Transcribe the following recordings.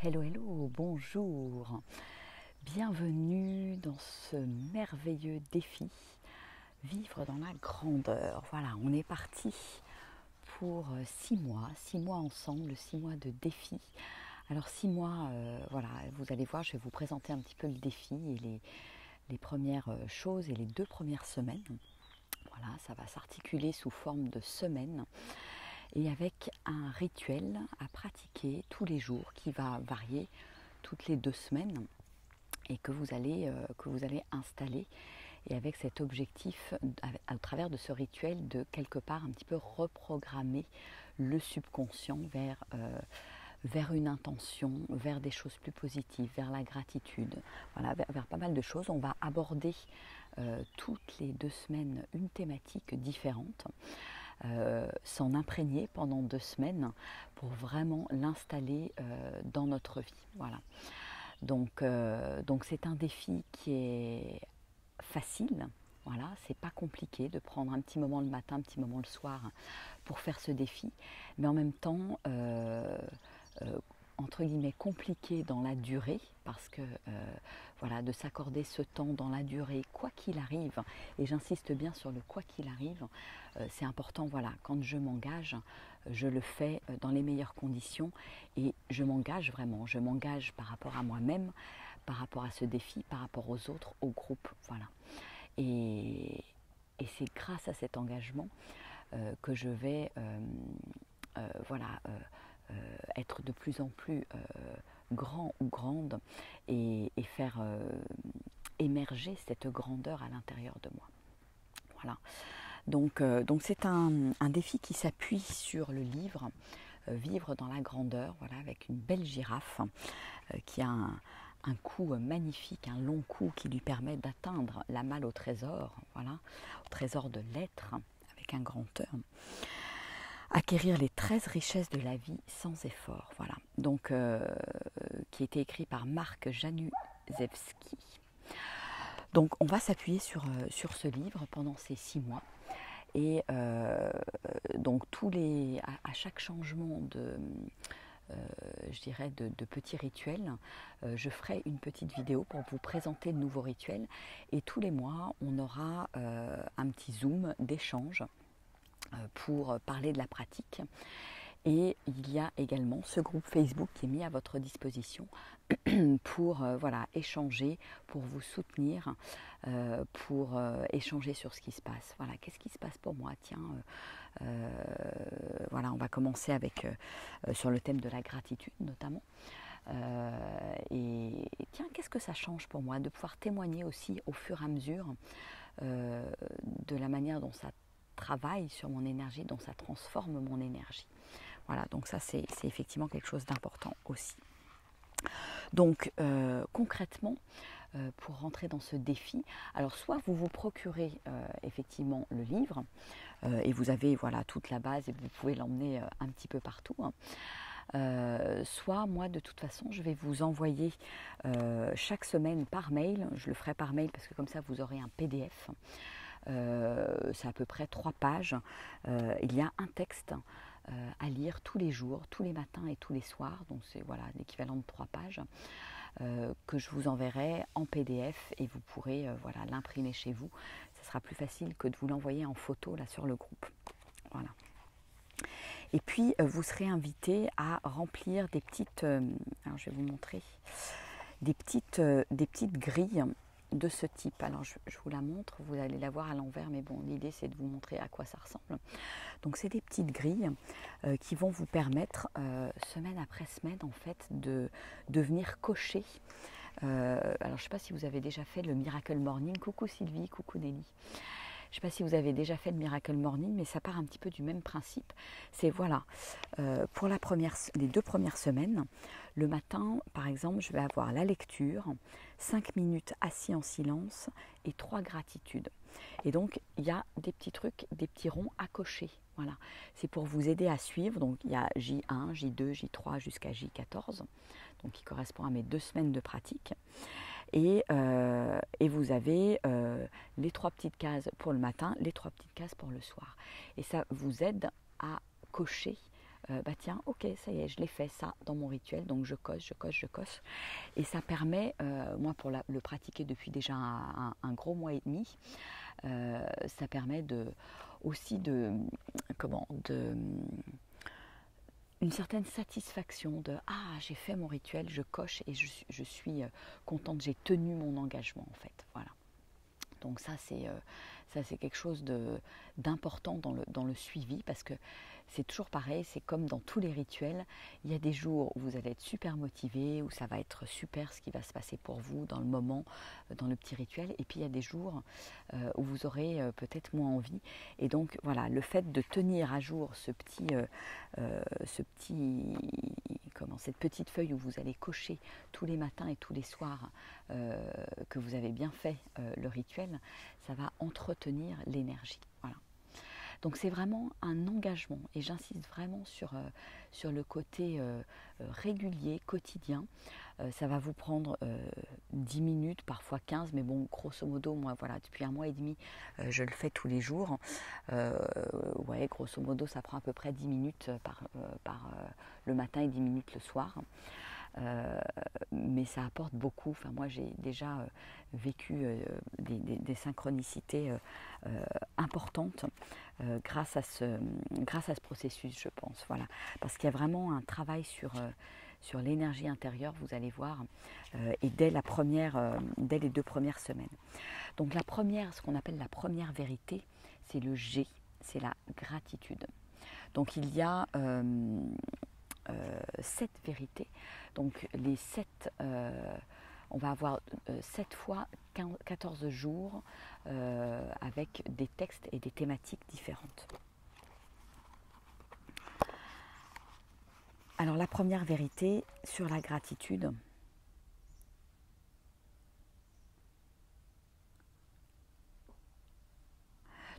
Hello, hello, bonjour. Bienvenue dans ce merveilleux défi, vivre dans la grandeur. Voilà, on est parti pour 6 mois ensemble, 6 mois de défi. Alors 6 mois, voilà, vous allez voir, je vais vous présenter un petit peu le défi et les premières choses et les 2 premières semaines. Voilà, ça va s'articuler sous forme de semaines et avec un rituel à pratiquer tous les jours qui va varier toutes les 2 semaines et que vous allez installer, et avec cet objectif à travers de ce rituel de quelque part un petit peu reprogrammer le subconscient vers une intention, vers des choses plus positives, vers la gratitude, voilà, vers pas mal de choses. On va aborder toutes les 2 semaines une thématique différente. S'en imprégner pendant 2 semaines pour vraiment l'installer dans notre vie. Voilà. Donc c'est un défi qui est facile. Voilà, c'est pas compliqué de prendre un petit moment le matin, un petit moment le soir pour faire ce défi, mais en même temps entre guillemets compliqué dans la durée, parce que voilà, de s'accorder ce temps dans la durée, quoi qu'il arrive, et j'insiste bien sur le quoi qu'il arrive, c'est important. Voilà, quand je m'engage, je le fais dans les meilleures conditions, et je m'engage vraiment, je m'engage par rapport à moi-même, par rapport à ce défi, par rapport aux autres, au groupe, voilà. Et c'est grâce à cet engagement que je vais voilà, être de plus en plus grand ou grande et faire émerger cette grandeur à l'intérieur de moi. Voilà. Donc c'est un défi qui s'appuie sur le livre Vivre dans la grandeur, voilà, avec une belle girafe qui a un cou magnifique, un long cou qui lui permet d'atteindre la malle au trésor, voilà, au trésor de l'être, avec un grand E. Acquérir les 13 richesses de la vie sans effort, voilà. Donc, qui a été écrit par Marc Januszewski. Donc, on va s'appuyer sur ce livre pendant ces 6 mois. Et donc, à chaque changement je dirais de petits rituels, je ferai une petite vidéo pour vous présenter de nouveaux rituels. Et tous les mois, on aura un petit zoom d'échange pour parler de la pratique. Et il y a également ce groupe Facebook qui est mis à votre disposition pour voilà, échanger, pour vous soutenir, pour échanger sur ce qui se passe. Voilà, qu'est-ce qui se passe pour moi? Tiens, voilà, on va commencer avec sur le thème de la gratitude notamment. Et tiens, qu'est-ce que ça change pour moi de pouvoir témoigner aussi au fur et à mesure de la manière dont ça travaille sur mon énergie, dont ça transforme mon énergie. Voilà, donc ça c'est effectivement quelque chose d'important aussi. Donc concrètement, pour rentrer dans ce défi, alors soit vous vous procurez effectivement le livre, et vous avez voilà toute la base et vous pouvez l'emmener un petit peu partout, hein. Soit moi de toute façon je vais vous envoyer chaque semaine par mail, je le ferai par mail parce que comme ça vous aurez un PDF, c'est à peu près 3 pages, il y a un texte à lire tous les jours, tous les matins et tous les soirs, donc c'est voilà l'équivalent de 3 pages que je vous enverrai en PDF et vous pourrez voilà, l'imprimer chez vous. Ce sera plus facile que de vous l'envoyer en photo là sur le groupe. Voilà. Et puis vous serez invité à remplir des petites, alors je vais vous montrer, des petites grilles de ce type. Alors je vous la montre, vous allez la voir à l'envers, mais bon, l'idée c'est de vous montrer à quoi ça ressemble. Donc c'est des petites grilles qui vont vous permettre semaine après semaine en fait de venir cocher. Alors je ne sais pas si vous avez déjà fait le Miracle Morning. Coucou Sylvie, coucou Nelly. Je ne sais pas si vous avez déjà fait le Miracle Morning, mais ça part un petit peu du même principe. C'est voilà, pour les 2 premières semaines, le matin, par exemple, je vais avoir la lecture, 5 minutes assis en silence et 3 gratitudes. Et donc, il y a des petits trucs, des petits ronds à cocher. Voilà, c'est pour vous aider à suivre. Donc, il y a J1, J2, J3 jusqu'à J14, donc qui correspond à mes 2 semaines de pratique. Et vous avez les 3 petites cases pour le matin, les 3 petites cases pour le soir. Et ça vous aide à cocher bah tiens, ok, ça y est, je l'ai fait ça dans mon rituel, donc je coche, je coche, je coche. Et ça permet, moi pour le pratiquer depuis déjà un gros mois et demi, ça permet aussi une certaine satisfaction de ah, j'ai fait mon rituel, je coche et je suis contente, j'ai tenu mon engagement en fait. Voilà. Donc ça c'est quelque chose d'important dans le suivi, parce que c'est toujours pareil, c'est comme dans tous les rituels, il y a des jours où vous allez être super motivé, où ça va être super ce qui va se passer pour vous dans le moment, dans le petit rituel, et puis il y a des jours où vous aurez peut-être moins envie. Et donc voilà, le fait de tenir à jour cette petite feuille où vous allez cocher tous les matins et tous les soirs que vous avez bien fait le rituel, ça va entretenir l'énergie. Voilà. Donc c'est vraiment un engagement, et j'insiste vraiment sur le côté régulier, quotidien. Ça va vous prendre 10 minutes, parfois 15, mais bon, grosso modo, moi voilà, depuis un mois et demi, je le fais tous les jours. Ouais, grosso modo, ça prend à peu près 10 minutes le matin et 10 minutes le soir. Mais ça apporte beaucoup. Enfin, moi, j'ai déjà vécu des synchronicités importantes grâce à ce processus, je pense. Voilà. Parce qu'il y a vraiment un travail sur l'énergie intérieure, vous allez voir, et dès les 2 premières semaines. Donc ce qu'on appelle la première vérité, c'est le G, c'est la gratitude. Donc il y a 7 vérités. Donc les 7, on va avoir 7 fois 14 jours avec des textes et des thématiques différentes. Alors la première vérité sur la gratitude.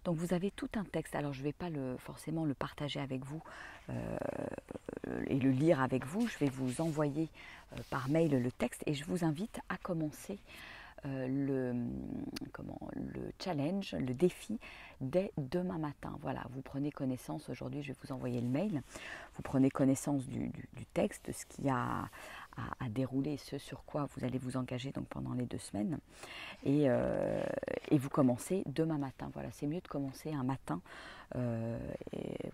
Donc vous avez tout un texte, alors je ne vais pas forcément le partager avec vous et le lire avec vous, je vais vous envoyer par mail le texte, et je vous invite à commencer le challenge, le défi dès demain matin. Voilà, vous prenez connaissance, aujourd'hui je vais vous envoyer le mail, vous prenez connaissance du texte, de ce qu'il y a à dérouler, ce sur quoi vous allez vous engager donc pendant les 2 semaines, et vous commencez demain matin. Voilà, c'est mieux de commencer un matin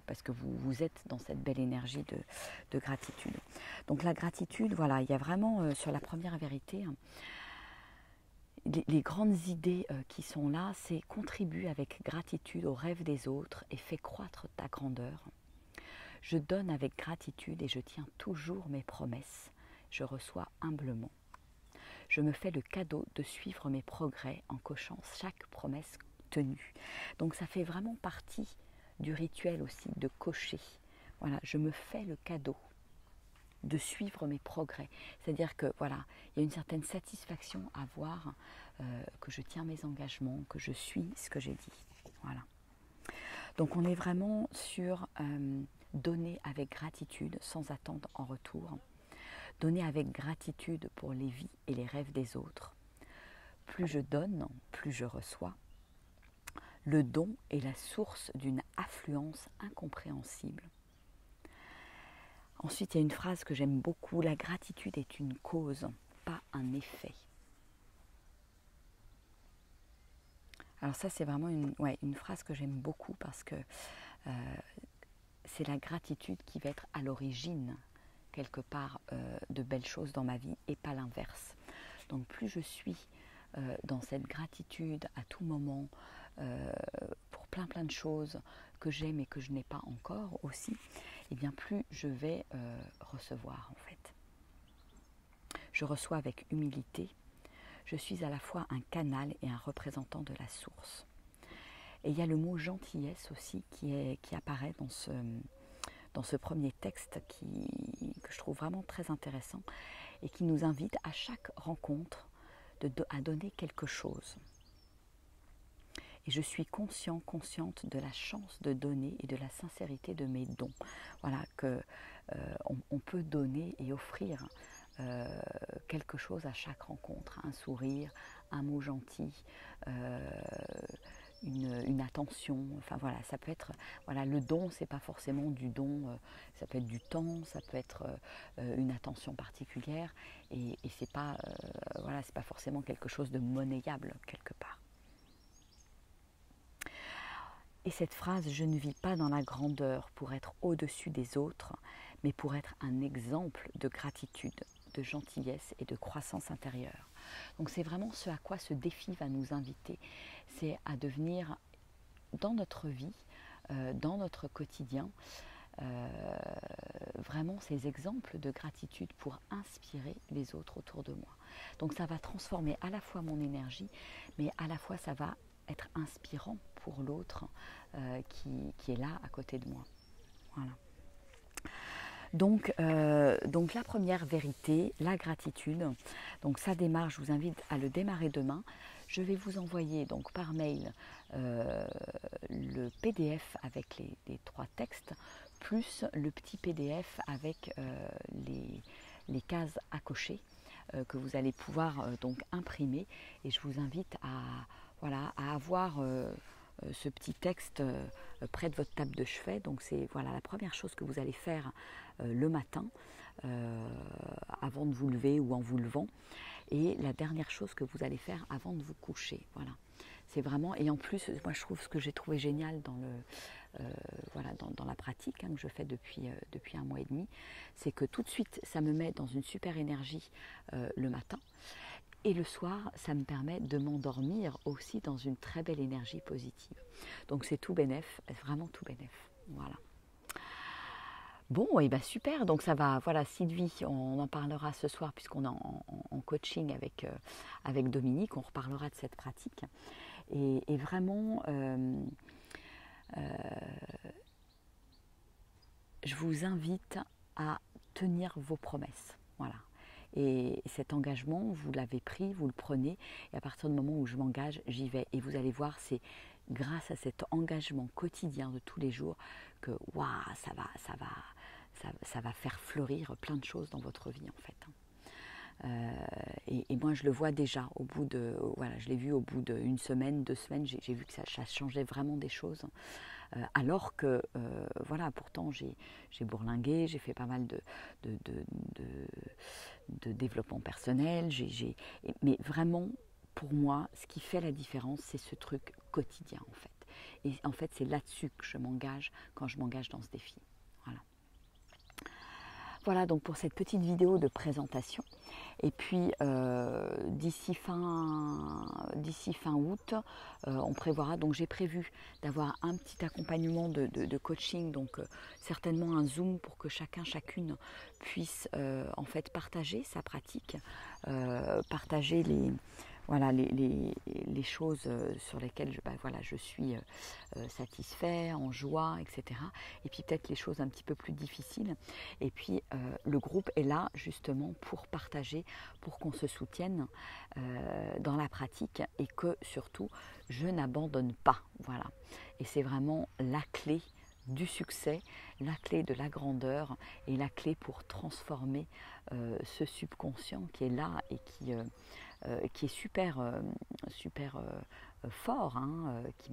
parce que vous êtes dans cette belle énergie de gratitude. Donc la gratitude, voilà, il y a vraiment sur la première vérité, les grandes idées qui sont là, c'est contribue avec gratitude aux rêves des autres et fais croître ta grandeur. Je donne avec gratitude et je tiens toujours mes promesses. Je reçois humblement. Je me fais le cadeau de suivre mes progrès en cochant chaque promesse tenue. Donc ça fait vraiment partie du rituel aussi de cocher. Voilà, je me fais le cadeau de suivre mes progrès. C'est-à-dire que voilà, il y a une certaine satisfaction à voir que je tiens mes engagements, que je suis ce que j'ai dit. Voilà. Donc on est vraiment sur donner avec gratitude sans attendre en retour. Donner avec gratitude pour les vies et les rêves des autres. Plus je donne, plus je reçois. Le don est la source d'une affluence incompréhensible. Ensuite, il y a une phrase que j'aime beaucoup. La gratitude est une cause, pas un effet. Alors ça, c'est vraiment une phrase que j'aime beaucoup, parce que c'est la gratitude qui va être à l'origine, quelque part, de belles choses dans ma vie, et pas l'inverse. Donc plus je suis dans cette gratitude à tout moment, pour plein de choses que j'aime et que je n'ai pas encore aussi, et bien plus je vais recevoir en fait. Je reçois avec humilité. Je suis à la fois un canal et un représentant de la source. Et il y a le mot gentillesse aussi qui apparaît dans ce premier texte que je trouve vraiment très intéressant et qui nous invite à chaque rencontre à donner quelque chose. Et je suis consciente de la chance de donner et de la sincérité de mes dons. Voilà, on peut donner et offrir quelque chose à chaque rencontre, un sourire, un mot gentil, une attention. Enfin voilà, ça peut être, voilà, le don, c'est pas forcément du don, ça peut être du temps, ça peut être une attention particulière, et c'est pas, voilà, c'est pas forcément quelque chose de monnayable quelque part. Et cette phrase, je ne vis pas dans la grandeur pour être au-dessus des autres, mais pour être un exemple de gratitude, de gentillesse et de croissance intérieure. Donc c'est vraiment ce à quoi ce défi va nous inviter, c'est à devenir dans notre vie, dans notre quotidien, vraiment ces exemples de gratitude pour inspirer les autres autour de moi. Donc ça va transformer à la fois mon énergie, mais à la fois ça va être inspirant pour l'autre qui est là à côté de moi. Voilà. Donc la première vérité, la gratitude, donc ça démarre, je vous invite à le démarrer demain. Je vais vous envoyer donc par mail le PDF avec les 3 textes, plus le petit PDF avec les cases à cocher que vous allez pouvoir donc imprimer. Et je vous invite à avoir ce petit texte près de votre table de chevet. Donc c'est voilà la première chose que vous allez faire le matin avant de vous lever ou en vous levant, et la dernière chose que vous allez faire avant de vous coucher. Voilà, c'est vraiment, et en plus moi je trouve ce que j'ai trouvé génial dans dans la pratique que je fais depuis 1 mois et demi, c'est que tout de suite ça me met dans une super énergie le matin. Et le soir, ça me permet de m'endormir aussi dans une très belle énergie positive. Donc c'est tout bénef, vraiment tout bénef. Voilà. Bon, et bien super, donc ça va, voilà, Sylvie, on en parlera ce soir puisqu'on est en coaching avec Dominique, on reparlera de cette pratique. Et vraiment, je vous invite à tenir vos promesses. Voilà. Et cet engagement, vous l'avez pris, vous le prenez, et à partir du moment où je m'engage, j'y vais. Et vous allez voir, c'est grâce à cet engagement quotidien de tous les jours que waouh, ça va faire fleurir plein de choses dans votre vie en fait. Et moi je le vois déjà au bout de, voilà, je l'ai vu au bout d'1 semaine, 2 semaines, j'ai vu que ça changeait vraiment des choses. Alors que voilà, pourtant j'ai bourlingué, j'ai fait pas mal de développement personnel, mais vraiment pour moi ce qui fait la différence, c'est ce truc quotidien en fait. Et en fait c'est là-dessus que je m'engage quand je m'engage dans ce défi. Voilà donc pour cette petite vidéo de présentation. Et puis d'ici fin août, on prévoira, donc j'ai prévu d'avoir un petit accompagnement de coaching, donc certainement un Zoom pour que chacune puisse en fait partager sa pratique, partager les choses sur lesquelles je suis satisfait, en joie, etc. Et puis peut-être les choses un petit peu plus difficiles. Et puis le groupe est là justement pour partager, pour qu'on se soutienne dans la pratique et que surtout je n'abandonne pas. Voilà. Et c'est vraiment la clé du succès, la clé de la grandeur et la clé pour transformer ce subconscient qui est là et qui est super fort, qui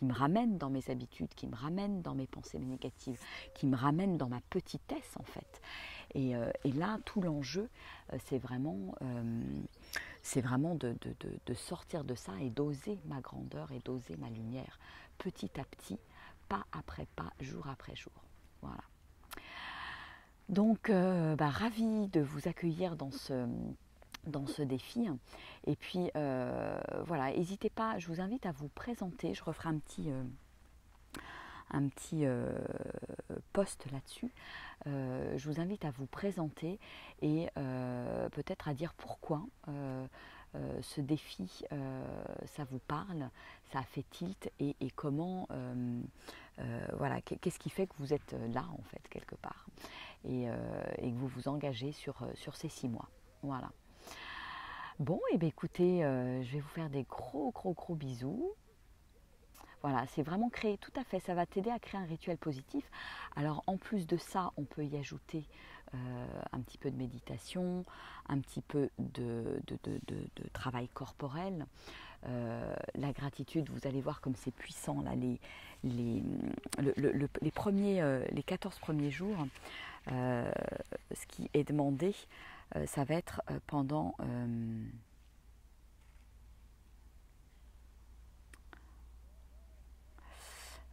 me ramène dans mes habitudes, qui me ramène dans mes pensées négatives, qui me ramène dans ma petitesse en fait. Et là, tout l'enjeu, c'est vraiment de sortir de ça et d'oser ma grandeur et d'oser ma lumière, petit à petit, pas après pas, jour après jour. Voilà. Donc, ravie de vous accueillir dans ce défi. Et puis, voilà, n'hésitez pas, je vous invite à vous présenter. Je referai un petit post là-dessus. Je vous invite à vous présenter et peut-être à dire pourquoi ce défi, ça vous parle, ça a fait tilt et comment, voilà, qu'est-ce qui fait que vous êtes là en fait quelque part et que vous vous engagez sur ces 6 mois. Voilà. Bon, et bien écoutez, je vais vous faire des gros bisous. Voilà, c'est vraiment créer, tout à fait, ça va t'aider à créer un rituel positif. Alors en plus de ça, on peut y ajouter un petit peu de méditation, un petit peu de travail corporel. La gratitude, vous allez voir comme c'est puissant là, les 14 premiers jours, ce qui est demandé, ça va être pendant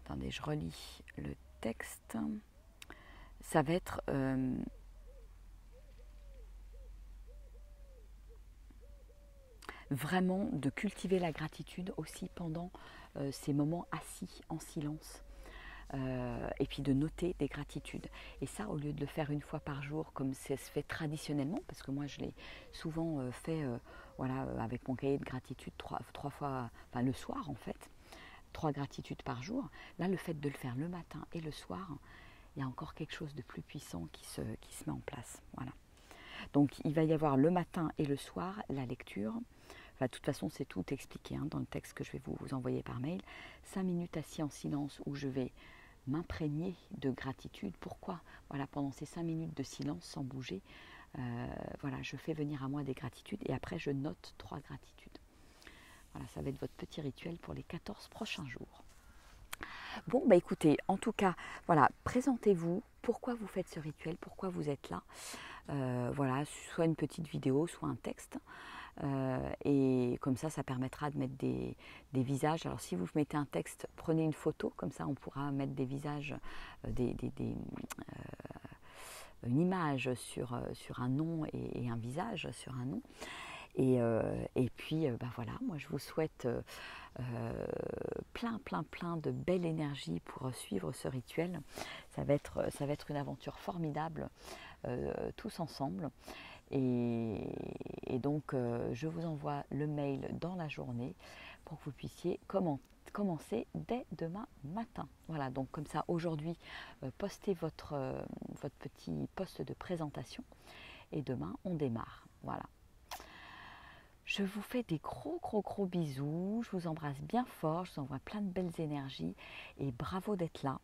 attendez, je relis le texte. Ça va être vraiment de cultiver la gratitude aussi pendant ces moments assis en silence. Et puis de noter des gratitudes. Et ça, au lieu de le faire une fois par jour, comme ça se fait traditionnellement, parce que moi je l'ai souvent fait voilà, avec mon cahier de gratitude trois fois, enfin le soir en fait, 3 gratitudes par jour. Là, le fait de le faire le matin et le soir, il y a encore quelque chose de plus puissant qui se met en place. Voilà. Donc il va y avoir le matin et le soir la lecture. Enfin, de toute façon, c'est tout expliqué dans le texte que je vais vous envoyer par mail. 5 minutes assis en silence où je vais m'imprégner de gratitude. Pourquoi? Voilà, pendant ces 5 minutes de silence sans bouger, voilà, je fais venir à moi des gratitudes et après je note 3 gratitudes. Voilà, ça va être votre petit rituel pour les 14 prochains jours. Bon, bah écoutez, en tout cas, voilà, présentez-vous, pourquoi vous faites ce rituel, pourquoi vous êtes là. Voilà, soit une petite vidéo, soit un texte. Et comme ça permettra de mettre des visages. Alors si vous mettez un texte, prenez une photo, comme ça on pourra mettre des visages, une image sur un nom et un visage sur un nom. Et puis voilà, moi je vous souhaite plein de belle énergie pour suivre ce rituel. Ça va être une aventure formidable, tous ensemble. Et donc, je vous envoie le mail dans la journée pour que vous puissiez commencer dès demain matin. Voilà, donc comme ça, aujourd'hui, postez votre petit post de présentation et demain, on démarre. Voilà. Je vous fais des gros bisous. Je vous embrasse bien fort. Je vous envoie plein de belles énergies et bravo d'être là.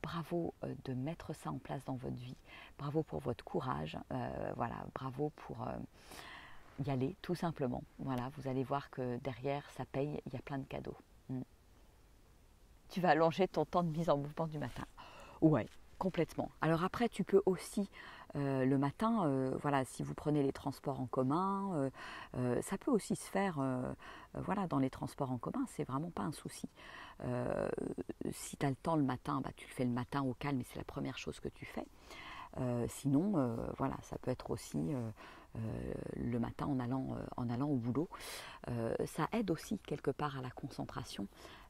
Bravo de mettre ça en place dans votre vie, bravo pour votre courage, voilà, bravo pour y aller tout simplement. Voilà, vous allez voir que derrière ça paye, il y a plein de cadeaux. Tu vas allonger ton temps de mise en mouvement du matin. Ouais, complètement. Alors après, tu peux aussi le matin, voilà, si vous prenez les transports en commun, ça peut aussi se faire voilà, dans les transports en commun, c'est vraiment pas un souci. Si tu as le temps le matin, tu le fais le matin au calme et c'est la première chose que tu fais. Sinon, voilà, ça peut être aussi le matin en allant au boulot. Ça aide aussi quelque part à la concentration.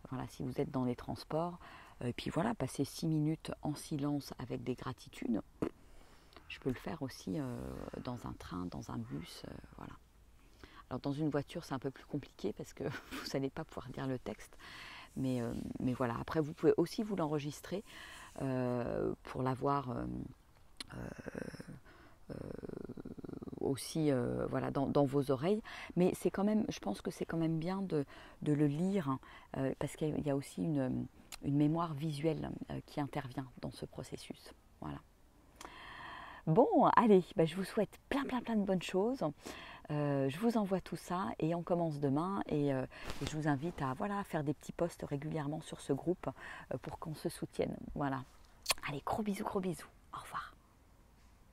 Voilà, si vous êtes dans les transports, et puis voilà, passer 6 minutes en silence avec des gratitudes. Je peux le faire aussi dans un train, dans un bus, voilà. Alors dans une voiture, c'est un peu plus compliqué parce que vous n'allez pas pouvoir lire le texte. Mais voilà, après vous pouvez aussi vous l'enregistrer pour l'avoir aussi voilà, dans vos oreilles. Mais c'est quand même, je pense que c'est quand même bien de le lire parce qu'il y a aussi une mémoire visuelle qui intervient dans ce processus. Voilà. Bon, allez, je vous souhaite plein de bonnes choses. Je vous envoie tout ça et on commence demain et je vous invite à faire des petits posts régulièrement sur ce groupe pour qu'on se soutienne. Voilà. Allez, gros bisous. Au revoir.